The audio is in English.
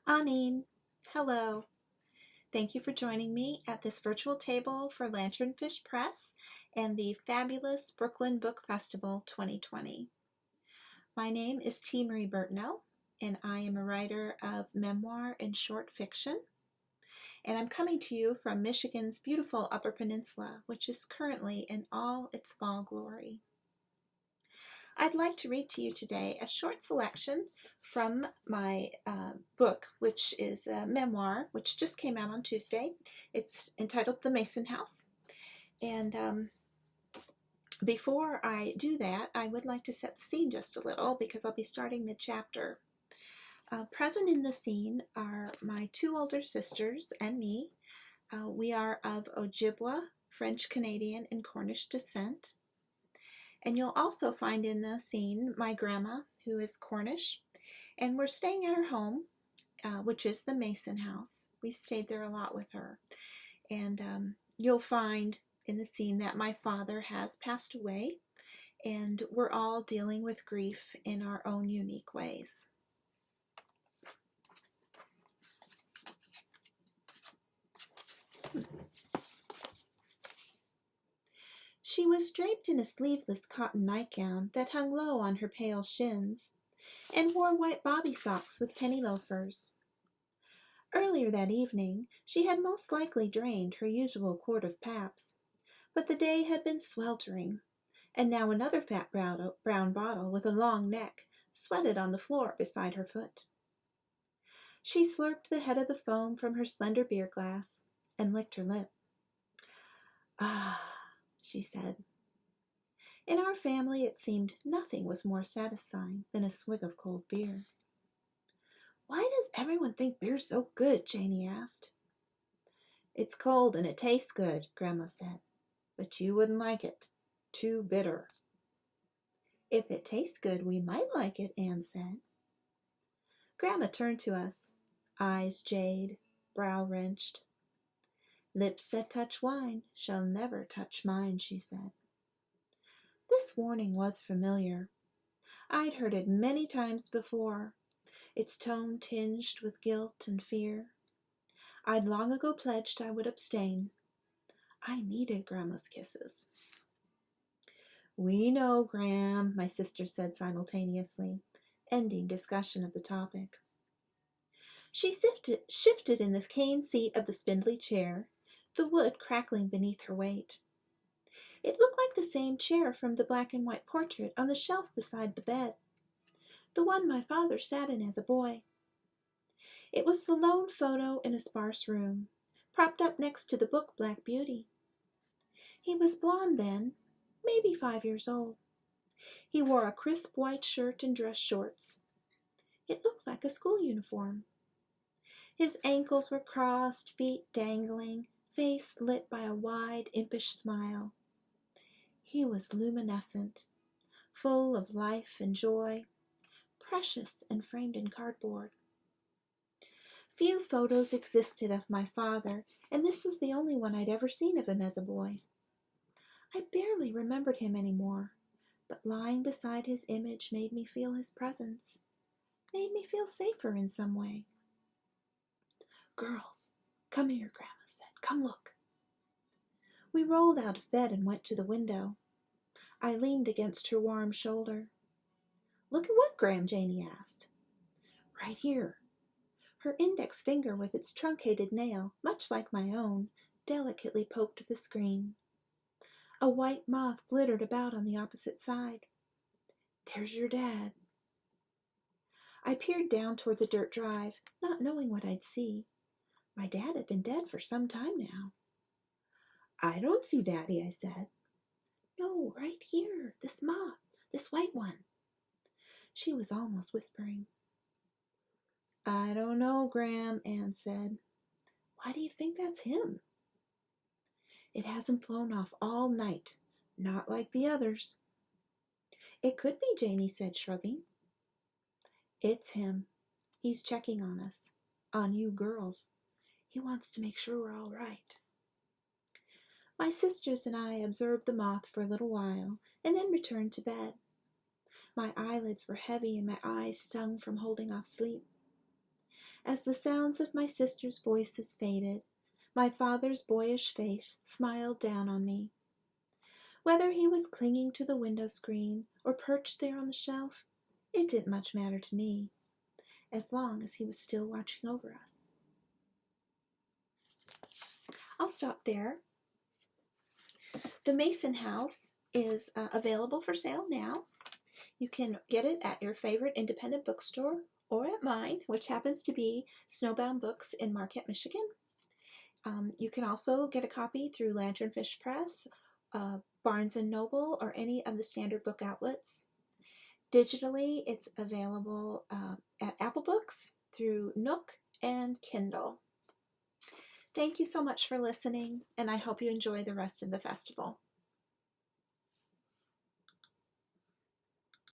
Anin, hello. Thank you for joining me at this virtual table for Lanternfish Press and the fabulous Brooklyn Book Festival 2020. My name is T. Marie Bertineau, and I am a writer of memoir and short fiction. And I'm coming to you from Michigan's beautiful Upper Peninsula, which is currently in all its fall glory. I'd like to read to you today a short selection from my book, which is a memoir, which just came out on Tuesday. It's entitled The Mason House. And before I do that, I would like to set the scene just a little because I'll be starting mid-chapter. Present in the scene are my two older sisters and me. We are of Ojibwe, French Canadian, and Cornish descent. And you'll also find in the scene my grandma, who is Cornish, and we're staying at her home, which is the Mason House. We stayed there a lot with her. And you'll find in the scene that my father has passed away, and we're all dealing with grief in our own unique ways. She was draped in a sleeveless cotton nightgown that hung low on her pale shins, and wore white bobby socks with penny loafers. Earlier that evening she had most likely drained her usual quart of Pabst, but the day had been sweltering, and now another fat brown bottle with a long neck sweated on the floor beside her foot. She slurped the head of the foam from her slender beer glass and licked her lip. "Ah," she said. In our family it seemed nothing was more satisfying than a swig of cold beer. "Why does everyone think beer's so good?" Janie asked. "It's cold and it tastes good," Grandma said, "but you wouldn't like it. Too bitter." "If it tastes good, we might like it," Anne said. Grandma turned to us, eyes jade, brow wrenched. "Lips that touch wine shall never touch mine," she said. This warning was familiar. I'd heard it many times before, its tone tinged with guilt and fear. I'd long ago pledged I would abstain. I needed Grandma's kisses. "We know, Gram," my sister said simultaneously, ending discussion of the topic. She shifted in the cane seat of the spindly chair, the wood crackling beneath her weight. It looked like the same chair from the black and white portrait on the shelf beside the bed, the one my father sat in as a boy. It was the lone photo in a sparse room, propped up next to the book Black Beauty. He was blond then, maybe 5 years old. He wore a crisp white shirt and dress shorts. It looked like a school uniform. His ankles were crossed, feet dangling, face lit by a wide, impish smile. He was luminescent, full of life and joy, precious and framed in cardboard. Few photos existed of my father, and this was the only one I'd ever seen of him as a boy. I barely remembered him anymore, but lying beside his image made me feel his presence, made me feel safer in some way. "Girls, come here," Grandma said. "Come look." We rolled out of bed and went to the window. I leaned against her warm shoulder. "Look at what, Gram?" Janie asked. "Right here." Her index finger with its truncated nail, much like my own, delicately poked the screen. A white moth flittered about on the opposite side. "There's your dad." I peered down toward the dirt drive, not knowing what I'd see. My dad had been dead for some time now. "I don't see Daddy," I said. "No, right here, this moth, this white one." She was almost whispering. "I don't know, Gram," Anne said. "Why do you think that's him?" "It hasn't flown off all night, not like the others." "It could be," Janie said, shrugging. "It's him. He's checking on us, on you girls. He wants to make sure we're all right." My sisters and I observed the moth for a little while, and then returned to bed. My eyelids were heavy and my eyes stung from holding off sleep. As the sounds of my sister's voices faded, my father's boyish face smiled down on me. Whether he was clinging to the window screen or perched there on the shelf, it didn't much matter to me, as long as he was still watching over us. I'll stop there. The Mason House is available for sale now. You can get it at your favorite independent bookstore or at mine, which happens to be Snowbound Books in Marquette, Michigan. You can also get a copy through Lanternfish Press, Barnes & Noble, or any of the standard book outlets. Digitally, it's available at Apple Books, through Nook, and Kindle. Thank you so much for listening, and I hope you enjoy the rest of the festival.